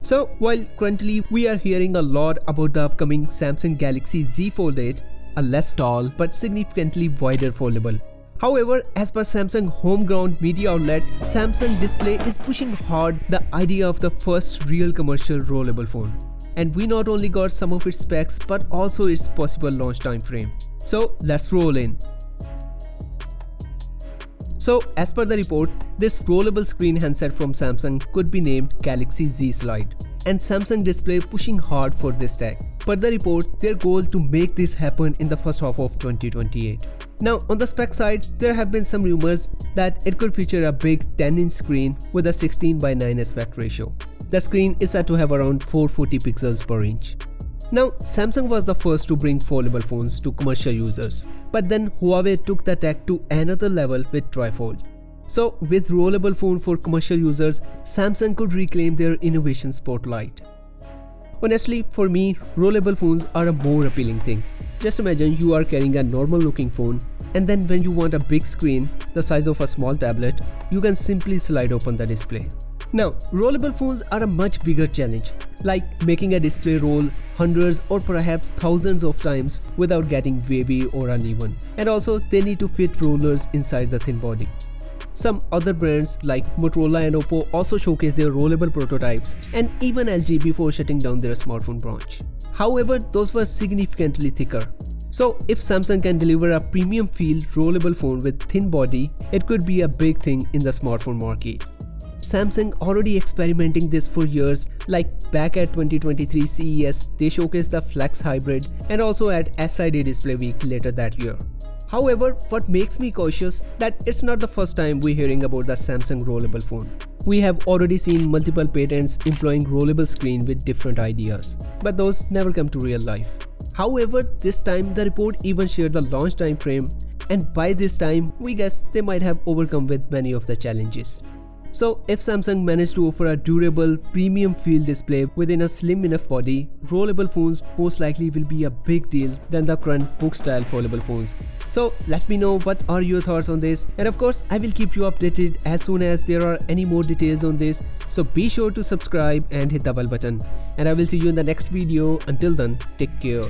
So while currently we are hearing a lot about the upcoming Samsung Galaxy Z Fold 8, a less tall but significantly wider foldable. However, as per Samsung homegrown media outlet, Samsung Display is pushing hard the idea of the first real commercial rollable phone. And we not only got some of its specs but also its possible launch time frame. So let's roll in. So as per the report, this rollable screen handset from Samsung could be named Galaxy Z Slide, and Samsung Display pushing hard for this tech. Per the report, their goal to make this happen in the first half of 2028. Now on the spec side, there have been some rumors that it could feature a big 10-inch screen with a 16:9 aspect ratio. The screen is said to have around 440 pixels per inch. Now, Samsung was the first to bring foldable phones to commercial users, but then Huawei took the tech to another level with trifold. So, with rollable phone for commercial users, Samsung could reclaim their innovation spotlight. Honestly, for me, rollable phones are a more appealing thing. Just imagine you are carrying a normal looking phone, and then when you want a big screen, the size of a small tablet, you can simply slide open the display. Now, rollable phones are a much bigger challenge, like making a display roll hundreds or perhaps thousands of times without getting wavy or uneven. And also, they need to fit rollers inside the thin body. Some other brands like Motorola and Oppo also showcase their rollable prototypes, and even LG before shutting down their smartphone branch. However, those were significantly thicker. So if Samsung can deliver a premium feel rollable phone with thin body, it could be a big thing in the smartphone market. Samsung already experimenting this for years, like back at 2023 CES, they showcased the Flex Hybrid, and also at SID Display Week later that year. However, what makes me cautious that it's not the first time we're hearing about the Samsung rollable phone. We have already seen multiple patents employing rollable screen with different ideas, but those never come to real life. However, this time the report even shared the launch time frame, and by this time we guess they might have overcome with many of the challenges. So if Samsung managed to offer a durable, premium feel display within a slim enough body, rollable phones most likely will be a big deal than the current book-style foldable phones. So let me know what are your thoughts on this, and of course I will keep you updated as soon as there are any more details on this. So be sure to subscribe and hit the bell button, and I will see you in the next video. Until then, take care.